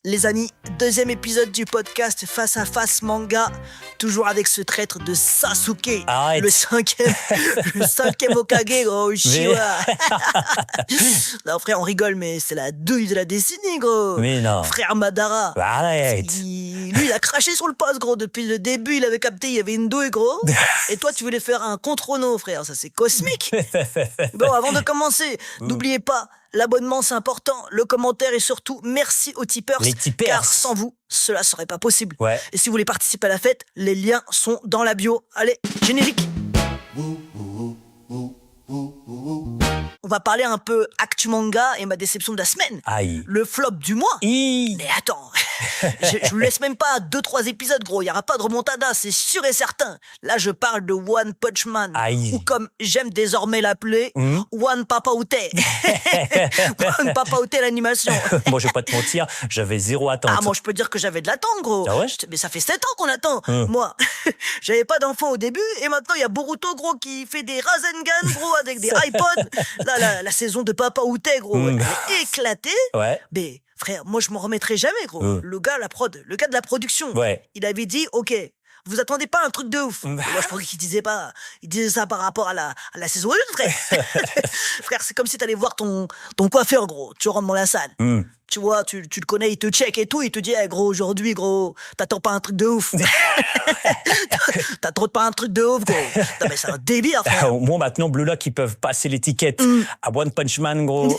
Les amis, deuxième épisode du podcast Face à Face Manga, toujours avec ce traître de Sasuke, Arrête. le cinquième Hokage, gros, Uchiwa. Non frère, on rigole, mais c'est la douille de la décennie, gros. Mais non. Frère Madara. Arrête. Lui, il a craché sur le poste, gros. Depuis le début, il avait capté, il y avait une douille, gros. Et toi, tu voulais faire un contre-no, frère. Ça, c'est cosmique. Bon, avant de commencer, n'oubliez pas, l'abonnement, c'est important, le commentaire et surtout, merci aux tipeurs. Les tipeurs. Car sans vous, cela serait pas possible. Ouais. Et si vous voulez participer à la fête, les liens sont dans la bio. Allez, générique. On va parler un peu actu manga et ma déception de la semaine. Aïe. Le flop du mois. Hi. Mais attends, je vous laisse même pas 2-3 épisodes, gros. Il y aura pas de remontada, c'est sûr et certain. Là, je parle de One Punch Man. Aïe. Ou comme j'aime désormais l'appeler, One Papa Ute. One Papa Ute l'animation. Moi, je vais pas te mentir, j'avais zéro attente. Ah, moi, je peux dire que j'avais de l'attente, gros. Ah ouais? Mais ça fait 7 ans qu'on attend. Moi, j'avais pas d'enfant au début, et maintenant, il y a Boruto, gros, qui fait des Rasengan, gros, avec des iPods. Là, la saison de Papa Ute, gros, elle est éclatée. Ouais. Mais, frère, moi, je m'en remettrai jamais, gros. Le gars de la production, Ouais. il avait dit, OK, vous attendez pas un truc de ouf. Et moi, je pensais qu'il disait ça par rapport à la saison 1, frère. Frère, c'est comme si t'allais voir ton coiffeur, gros. Tu rentres dans la salle. Tu vois, tu le connais, il te check et tout, il te dit, hey, gros, aujourd'hui, gros, t'attends pas un truc de ouf. T'attends pas un truc de ouf, gros. Non, mais c'est un délire, frère. Moi, maintenant, Blue Lock, ils peuvent passer l'étiquette à One Punch Man, gros.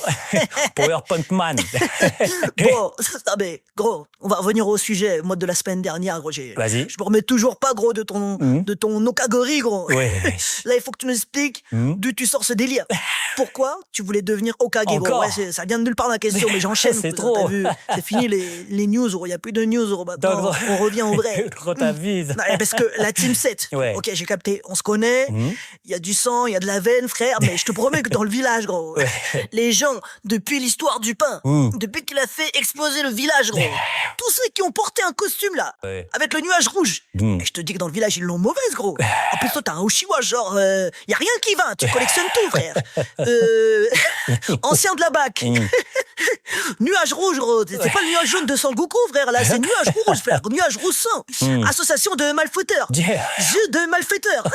Power Punch Man. Bon, non, mais, gros, on va revenir au sujet, mode de la semaine dernière, gros. Vas-y. Je me remets toujours pas, gros, de ton Okagori, gros. Ouais. Là, il faut que tu nous expliques d'où tu sors ce délire. Pourquoi tu voulais devenir Hokage, gros? Encore? Ouais, ça vient de nulle part la question, mais j'enchaîne. C'est t'as trop. vu, c'est fini les news, gros. Il n'y a plus de news, gros. Maintenant, Donc, on revient au vrai. Gros, t'avises. Non, parce que la Team 7, Ouais. ok, j'ai capté, on se connaît, il y a du sang, il y a de la veine, frère, mais je te promets que dans le village, gros, les gens, depuis l'histoire du pain, depuis qu'il a fait exploser le village, gros, tous ceux qui ont porté un costume, là, Ouais. avec le nuage rouge, et je te dis que dans le village, ils l'ont mauvaise, gros. En plus, toi, t'as un Uchiwa, genre, y a rien qui va, tu collectionnes tout, frère. Ancien de la BAC. Nuage rouge, gros. C'est pas le nuage jaune de Sangoku, frère. Là, c'est nuage rouge, frère. Nuage rouge sang. Association de malfaiteurs. Yeah. Jeu de malfaiteurs.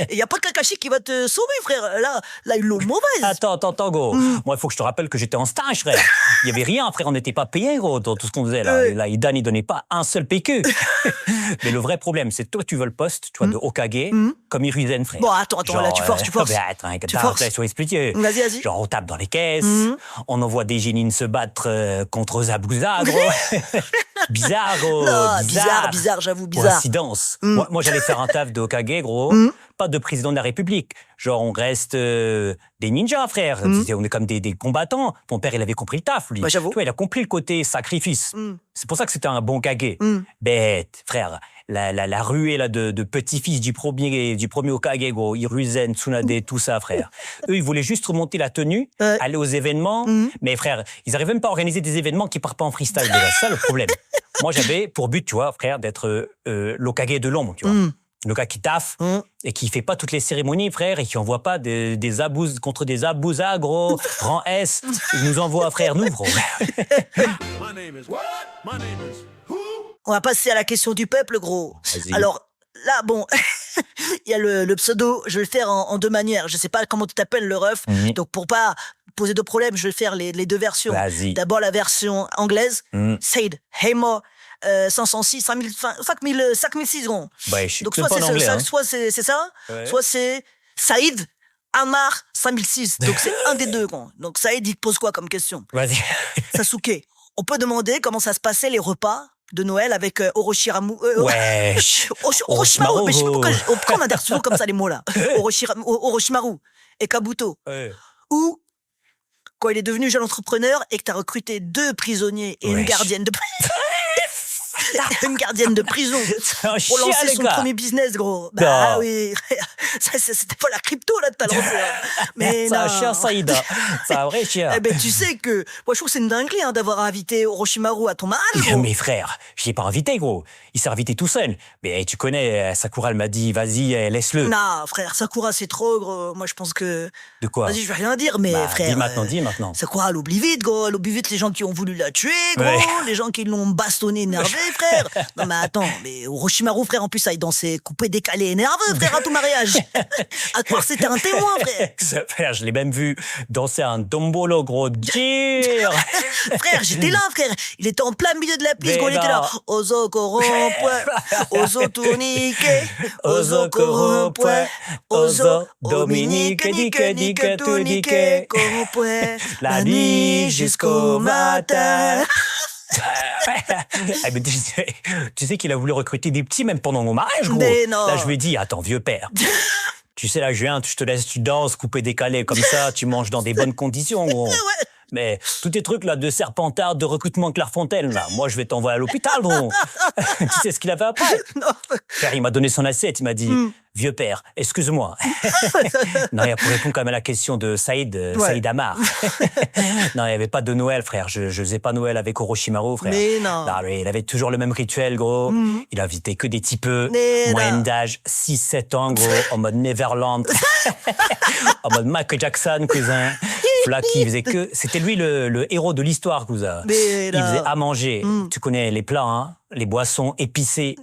Et y a pas Kakashi qui va te sauver, frère. Là, ils l'ont mauvaise. Attends, gros. Moi, il faut que je te rappelle que j'étais en stage, frère. Il y avait rien, frère. On n'était pas payé, gros, dans tout ce qu'on faisait, là. Et là, Idan, il donnait pas un seul PQ. Mais le vrai problème, c'est que toi, tu veux le poste, tu vois, de Hokage, comme Hiruzen, frère. Bon, attends, Genre, là, tu forces. Mais attends, Tu forces. laisse-moi expliquer. Vas-y. Genre, on tape dans les caisses, on envoie des génines se battre contre Zabuza, gros. Bizarre, gros. Non, bizarre, j'avoue, bizarre. Coïncidence. Moi, j'allais faire un taf de Hokage, gros. Pas de président de la République. Genre, on reste des ninjas, frère. On est comme des combattants. Mon père, il avait compris le taf, lui. Ouais, j'avoue. Tu vois, il a compris le côté sacrifice. C'est pour ça que c'était un bon Hokage. Bête, frère. La ruée là, de petits-fils du premier Hokage, gros. Hiruzen, Tsunade, tout ça, frère. Eux, ils voulaient juste remonter la tenue, aller aux événements. Mais frère, ils n'arrivent même pas à organiser des événements qui partent pas en freestyle. Déjà. C'est ça le problème. Moi, j'avais pour but, tu vois, frère, d'être l'Hokage de l'ombre, tu vois. Le gars qui taffe et qui fait pas toutes les cérémonies, frère, et qui envoie pas des abous contre des abouza, gros, rang S. Il nous envoie, frère, nous, gros. My name is what? My name is who? On va passer à la question du peuple, gros. Vas-y. Alors, là, bon, il y a le pseudo, je vais le faire en deux manières. Je sais pas comment tu t'appelles, le ref. Donc, pour pas poser de problème, je vais faire les deux versions. Vas-y. D'abord, la version anglaise. Said, Hemo, 506, 5006, gros. Ouais, je suis Donc, même pas en anglais, hein. soit c'est ça, Ouais. soit c'est Saïd Amar 5006. Donc, c'est un des deux, gros. Donc, Saïd, il te pose quoi comme question? Vas-y. Sasuke, on peut demander comment ça se passait les repas de Noël avec Orochimaru. Wesh. Orochimaru, mais je sais pas Orochimaru. pourquoi on adhère souvent comme ça les mots là. Orochimaru et Kabuto. Ouais. Ou quand il est devenu jeune entrepreneur et que t'as recruté 2 prisonniers et une Wesh. gardienne de Une gardienne de prison. C'est un Pour chien, lancer les son gars. premier business, gros. Bah Non. oui. C'était pas la crypto, là, que t'as lancé. Hein. Mais C'est un non. chien Saïda. C'est un vrai chien. Eh ben, tu sais que, moi, je trouve que c'est une dinguerie, hein, d'avoir invité Orochimaru à ton mariage, gros. Mais frère, je l'ai pas invité, gros. Il s'est invité tout seul. Mais tu connais, Sakura, elle m'a dit, vas-y, laisse-le. Non, frère, Sakura, c'est trop, gros. Moi, je pense que... De quoi? Vas-y, je vais rien dire, mais Bah, frère... dis maintenant. Sakura, elle oublie vite, gros. Elle oublie vite les gens qui ont voulu la tuer, gros. Ouais. Les gens qui l'ont bastonné, énervé, frère. Non, mais attends, mais Orochimaru, frère, en plus, ça, il dansait coupé, décalé, énerveux, frère, à ton mariage. À croire, c'était un témoin, frère. Frère, je l'ai même vu danser un dombolo, gros. Dire. Frère, j'étais là, frère. Il était en plein milieu de la piste, Mais gros. Il était là. non. Ozo corrompue, ozo tourniquet, ozo corrompue, ozo Dominique, nique, tout niqué, corrompue, la nuit jusqu'au matin. Ah, mais tu sais qu'il a voulu recruter des petits même pendant mon mariage, gros. Mais non. Là, je lui ai dit, attends, vieux père. Tu sais, là, je viens, je te laisse, tu danses, coupé, décalé, comme ça, tu manges dans des bonnes conditions, gros. Ouais. Mais tous tes trucs là de Serpentard, de recrutement Clairefontaine, là, moi je vais t'envoyer à l'hôpital, gros. Tu sais ce qu'il a fait après? Non. Frère, il m'a donné son assiette, il m'a dit, vieux père, excuse-moi. Non, il a pour répondre quand même à la question de Saïd, Saïd Amar. Non, il n'y avait pas de Noël, frère. Je faisais pas Noël avec Orochimaru, frère. Mais non. Il avait toujours le même rituel, gros. Il invitait que des typeux, Mais moyenne non. d'âge 6-7 ans, gros, en mode Neverland, en mode Michael Jackson, cousin. Là, qui faisait que... C'était lui le héros de l'histoire, cousin. Mais Il non. faisait à manger. Tu connais les plats, hein, les boissons épicées.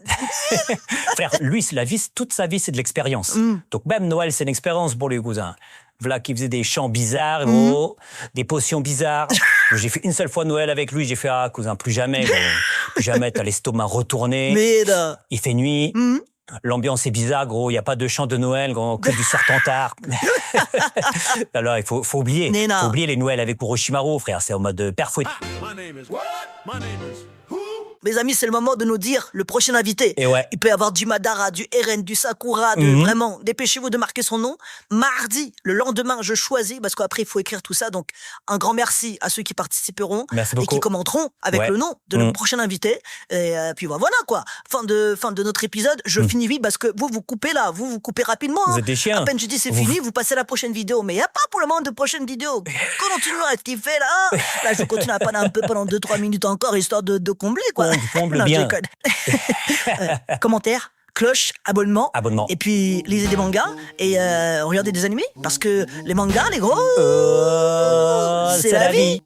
Frère, lui, toute sa vie, c'est de l'expérience. Donc même Noël, c'est une expérience pour lui, cousin. Voilà, qui faisait des chants bizarres, gros, des potions bizarres. J'ai fait une seule fois Noël avec lui, j'ai fait, ah, cousin, plus jamais, gros. Plus jamais, t'as l'estomac retourné. Mais non. Il fait nuit. L'ambiance est bizarre, gros. Il n'y a pas de chant de Noël, gros, que du Serpentard. Alors, il faut oublier. Mais non. Faut oublier les Noëls avec Orochimaru, frère. C'est en mode père fouet. My name is what? My name is who? Mes amis, c'est le moment de nous dire le prochain invité. Et ouais. Il peut y avoir du Madara, du Eren, du Sakura, vraiment, dépêchez-vous de marquer son nom. Mardi, le lendemain, je choisis, parce qu'après, il faut écrire tout ça. Donc, un grand merci à ceux qui participeront Merci et beaucoup. qui commenteront avec Ouais. le nom de notre prochain invité. Et puis voilà, quoi. Fin de notre épisode. Je finis vite parce que vous coupez là. Vous coupez rapidement. Vous hein. êtes des chiens. À peine je dis c'est Vous- fini, vous passez à la prochaine vidéo. Mais il n'y a pas pour le moment de prochaine vidéo. Continuons à kiffer là. Là, je continue à parler un peu pendant 2-3 minutes encore, histoire de combler, quoi. Comble Non, je bien. déconne. Commentaires, cloche, abonnement. Abonnement. Et puis, lisez des mangas et regardez des animés. Parce que les mangas, les gros, C'est la vie.